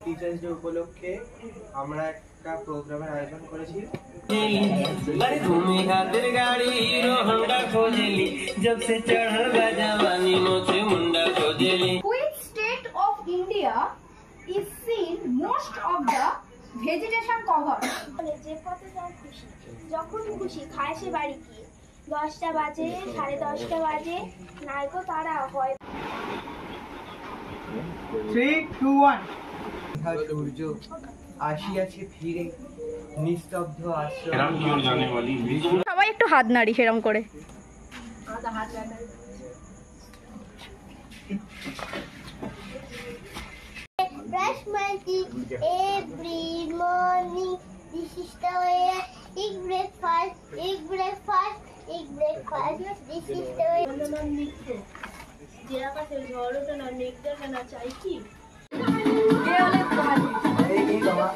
Teachers day উপলক্ষে আমরা একটা প্রোগ্রামের আয়োজন করেছি। Which state of India is seen most of the vegetation cover? যে পথে যার খুশি, যখন খুশি খায় সে বাড়ি গিয়ে। 10টা বাজে, 10:30 বাজে, নাইকো তারা হয়। 3, 2, 1 সূর্য আসিয়াছে ফিরে নিস্তব্ধ আশ্রম। সবাই একটু হাত নাড়ি সেরকম করে। Brush my teeth every morning. This is the way I eat breakfast. Eat breakfast. Eat breakfast. This is the way. যে আকাশে ঝড় ওঠে না, মেঘ দেখে না, চাই কি? এই বাবা